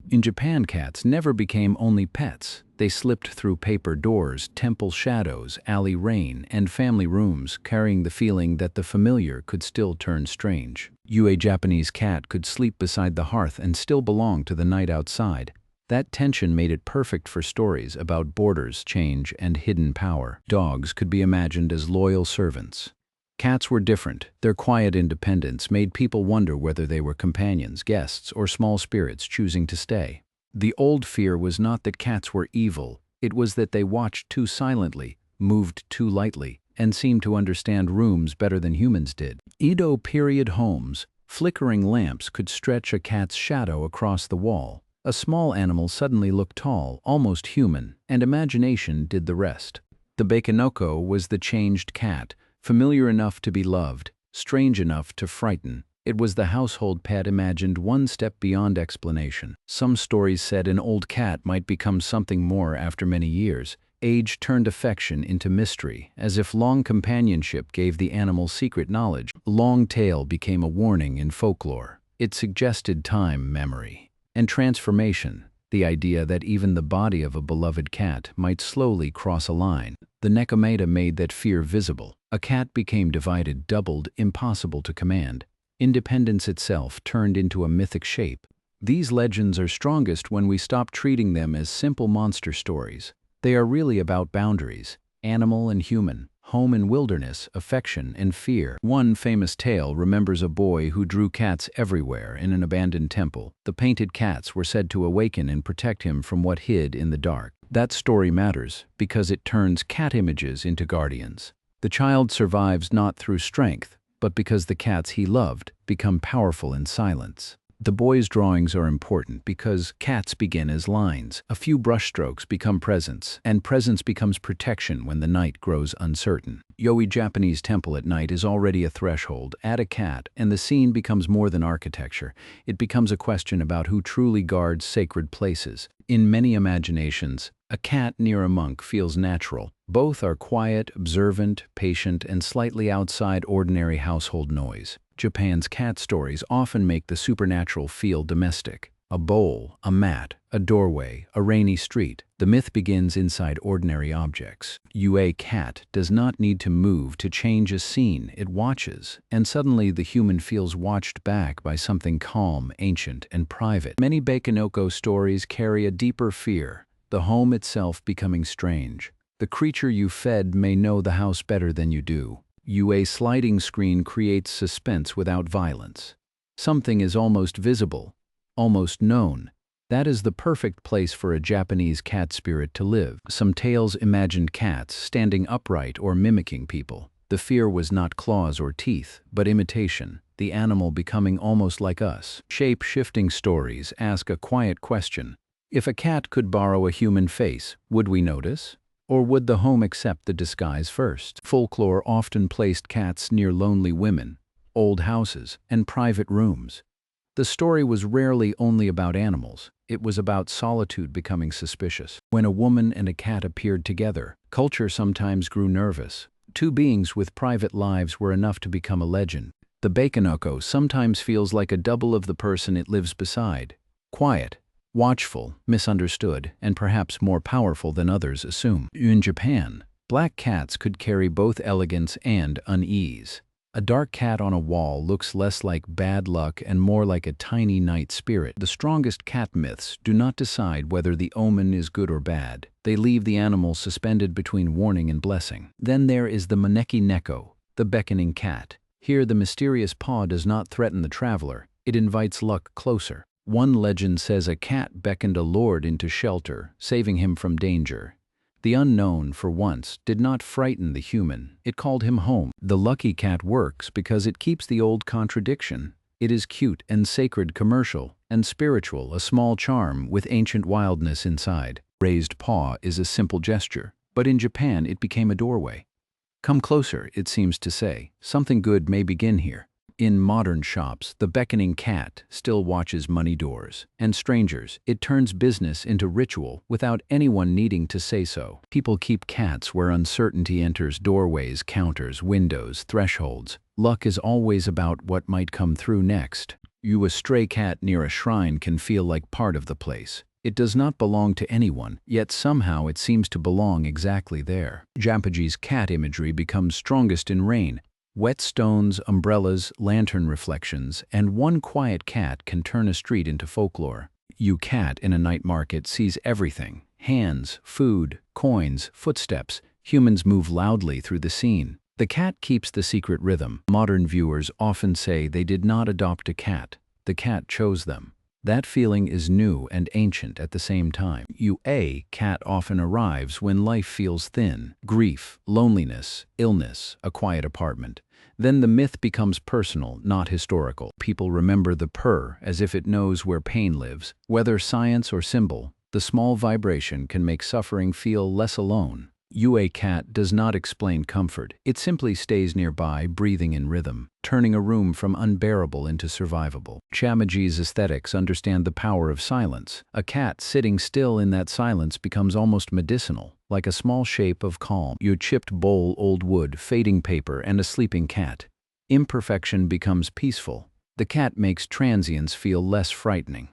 In Japan, cats never became only pets. They slipped through paper doors, temple shadows, alley rain, and family rooms, carrying the feeling that the familiar could still turn strange. A Japanese cat could sleep beside the hearth and still belong to the night outside. That tension made it perfect for stories about borders, change, and hidden power. Dogs could be imagined as loyal servants. Cats were different. Their quiet independence made people wonder whether they were companions, guests, or small spirits choosing to stay. The old fear was not that cats were evil, it was that they watched too silently, moved too lightly, and seemed to understand rooms better than humans did. Edo period homes, flickering lamps could stretch a cat's shadow across the wall. A small animal suddenly looked tall, almost human, and imagination did the rest. The Bakeneko was the changed cat, familiar enough to be loved, strange enough to frighten. It was the household pet imagined one step beyond explanation. Some stories said an old cat might become something more after many years. Age turned affection into mystery, as if long companionship gave the animal secret knowledge. Long tail became a warning in folklore. It suggested time, memory, and transformation, the idea that even the body of a beloved cat might slowly cross a line. The Nekomata made that fear visible. A cat became divided, doubled, impossible to command. Independence itself turned into a mythic shape. These legends are strongest when we stop treating them as simple monster stories. They are really about boundaries, animal and human, home and wilderness, affection and fear. One famous tale remembers a boy who drew cats everywhere in an abandoned temple. The painted cats were said to awaken and protect him from what hid in the dark. That story matters because it turns cat images into guardians. The child survives not through strength, but because the cats he loved become powerful in silence. The boy's drawings are important because cats begin as lines. A few brushstrokes become presence, and presence becomes protection when the night grows uncertain. Yoi Japanese temple at night is already a threshold. Add a cat, and the scene becomes more than architecture. It becomes a question about who truly guards sacred places. In many imaginations, a cat near a monk feels natural. Both are quiet, observant, patient, and slightly outside ordinary household noise. Japan's cat stories often make the supernatural feel domestic. A bowl, a mat, a doorway, a rainy street. The myth begins inside ordinary objects. A cat does not need to move to change a scene. It watches, and suddenly the human feels watched back by something calm, ancient, and private. Many Bakeneko stories carry a deeper fear, the home itself becoming strange. The creature you fed may know the house better than you do. A sliding screen creates suspense without violence. Something is almost visible, almost known. That is the perfect place for a Japanese cat spirit to live. Some tales imagined cats standing upright or mimicking people. The fear was not claws or teeth, but imitation, the animal becoming almost like us. Shape-shifting stories ask a quiet question. If a cat could borrow a human face, would we notice? Or would the home accept the disguise first? Folklore often placed cats near lonely women, old houses, and private rooms. The story was rarely only about animals. It was about solitude becoming suspicious. When a woman and a cat appeared together, culture sometimes grew nervous. Two beings with private lives were enough to become a legend. The Bakeneko sometimes feels like a double of the person it lives beside. Quiet, watchful, misunderstood, and perhaps more powerful than others assume. In Japan, black cats could carry both elegance and unease. A dark cat on a wall looks less like bad luck and more like a tiny night spirit. The strongest cat myths do not decide whether the omen is good or bad. They leave the animal suspended between warning and blessing. Then there is the Maneki Neko, the beckoning cat. Here the mysterious paw does not threaten the traveler, it invites luck closer. One legend says a cat beckoned a lord into shelter, saving him from danger. The unknown, for once, did not frighten the human. It called him home. The lucky cat works because it keeps the old contradiction. It is cute and sacred, commercial and spiritual, a small charm with ancient wildness inside. Raised paw is a simple gesture, but in Japan it became a doorway. Come closer, it seems to say. Something good may begin here. In modern shops, the beckoning cat still watches money doors. And strangers, it turns business into ritual without anyone needing to say so. People keep cats where uncertainty enters: doorways, counters, windows, thresholds. Luck is always about what might come through next. A stray cat near a shrine can feel like part of the place. It does not belong to anyone, yet somehow it seems to belong exactly there. Japanese cat imagery becomes strongest in rain. Wet stones, umbrellas, lantern reflections, and one quiet cat can turn a street into folklore. Cat in a night market sees everything: hands, food, coins, footsteps. Humans move loudly through the scene. The cat keeps the secret rhythm. Modern viewers often say they did not adopt a cat. The cat chose them. That feeling is new and ancient at the same time. A cat often arrives when life feels thin: grief, loneliness, illness, a quiet apartment. Then the myth becomes personal, not historical. People remember the purr as if it knows where pain lives. Whether science or symbol, the small vibration can make suffering feel less alone. A cat does not explain comfort. It simply stays nearby, breathing in rhythm, turning a room from unbearable into survivable. Japanese aesthetics understand the power of silence. A cat sitting still in that silence becomes almost medicinal, like a small shape of calm. Chipped bowl, old wood, fading paper, and a sleeping cat. Imperfection becomes peaceful. The cat makes transients feel less frightening.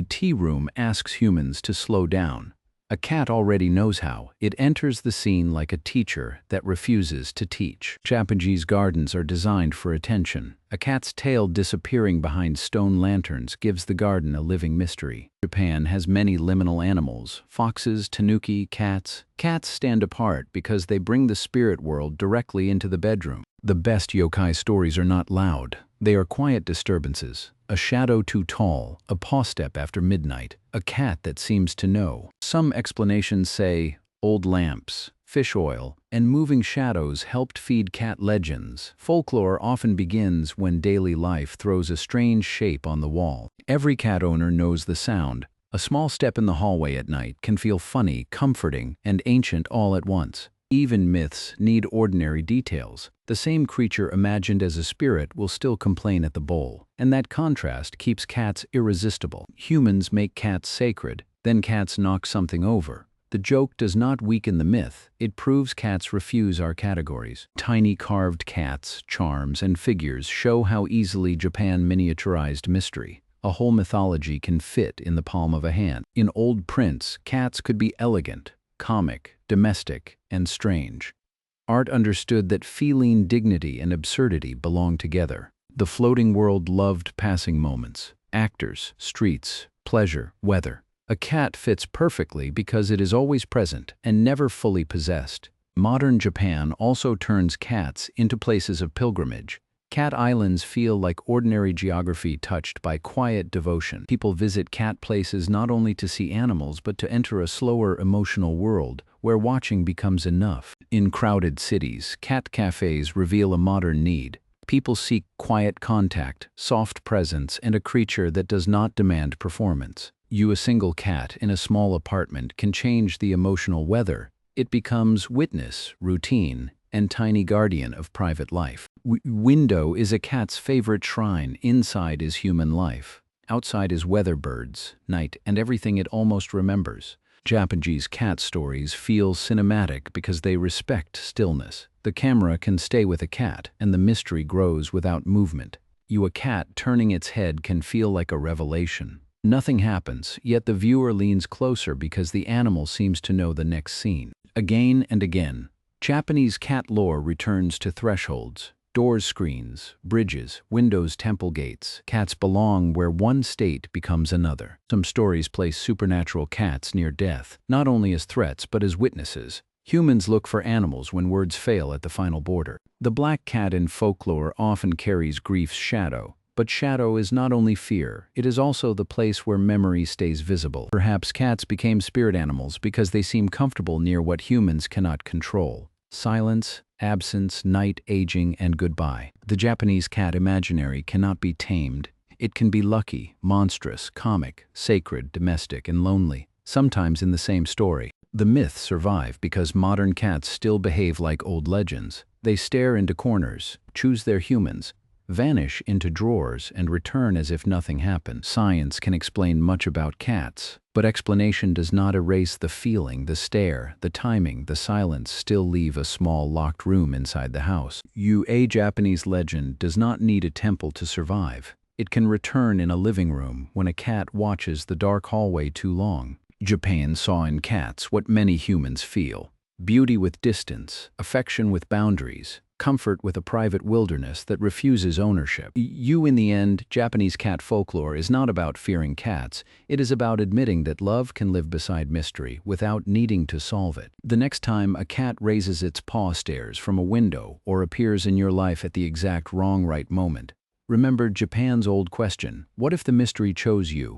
Tea room asks humans to slow down. A cat already knows how. It enters the scene like a teacher that refuses to teach. Japanese gardens are designed for attention. A cat's tail disappearing behind stone lanterns gives the garden a living mystery. Japan has many liminal animals: foxes, tanuki, cats. Cats stand apart because they bring the spirit world directly into the bedroom. The best yokai stories are not loud. They are quiet disturbances. A shadow too tall, a paw step after midnight, a cat that seems to know. Some explanations say old lamps, fish oil, and moving shadows helped feed cat legends. Folklore often begins when daily life throws a strange shape on the wall. Every cat owner knows the sound. A small step in the hallway at night can feel funny, comforting, and ancient all at once. Even myths need ordinary details. The same creature imagined as a spirit will still complain at the bowl, and that contrast keeps cats irresistible. Humans make cats sacred, then cats knock something over. The joke does not weaken the myth, it proves cats refuse our categories. Tiny carved cats, charms, and figures show how easily Japan miniaturized mystery. A whole mythology can fit in the palm of a hand. In old prints, cats could be elegant, comic, domestic, and strange. Art understood that feline dignity and absurdity belong together. The floating world loved passing moments: actors, streets, pleasure, weather. A cat fits perfectly because it is always present and never fully possessed. Modern Japan also turns cats into places of pilgrimage. Cat islands feel like ordinary geography touched by quiet devotion. People visit cat places not only to see animals but to enter a slower emotional world where watching becomes enough. In crowded cities, cat cafes reveal a modern need. People seek quiet contact, soft presence, and a creature that does not demand performance. A single cat in a small apartment can change the emotional weather. It becomes witness, routine, and tiny guardian of private life. Window is a cat's favorite shrine. Inside is human life. Outside is weather, birds, night, and everything it almost remembers. Japanese cat stories feel cinematic because they respect stillness. The camera can stay with a cat, and the mystery grows without movement. A cat turning its head can feel like a revelation. Nothing happens, yet the viewer leans closer because the animal seems to know the next scene. Again and again, Japanese cat lore returns to thresholds. Doors, screens, bridges, windows, temple gates. Cats belong where one state becomes another. Some stories place supernatural cats near death, not only as threats but as witnesses. Humans look for animals when words fail at the final border. The black cat in folklore often carries grief's shadow. But shadow is not only fear, it is also the place where memory stays visible. Perhaps cats became spirit animals because they seem comfortable near what humans cannot control: silence, absence, night, aging, and goodbye. The Japanese cat imaginary cannot be tamed. It can be lucky, monstrous, comic, sacred, domestic, and lonely, sometimes in the same story. The myths survive because modern cats still behave like old legends. They stare into corners, choose their humans, vanish into drawers, and return as if nothing happened. Science can explain much about cats, but explanation does not erase the feeling. The stare, the timing, the silence still leave a small locked room inside the house. A Japanese legend does not need a temple to survive. It can return in a living room when a cat watches the dark hallway too long. Japan saw in cats what many humans feel: beauty with distance, affection with boundaries, comfort with a private wilderness that refuses ownership. In the end, Japanese cat folklore is not about fearing cats. It is about admitting that love can live beside mystery without needing to solve it. The next time a cat raises its paw stares from a window or appears in your life at the exact right moment, remember Japan's old question: what if the mystery chose you?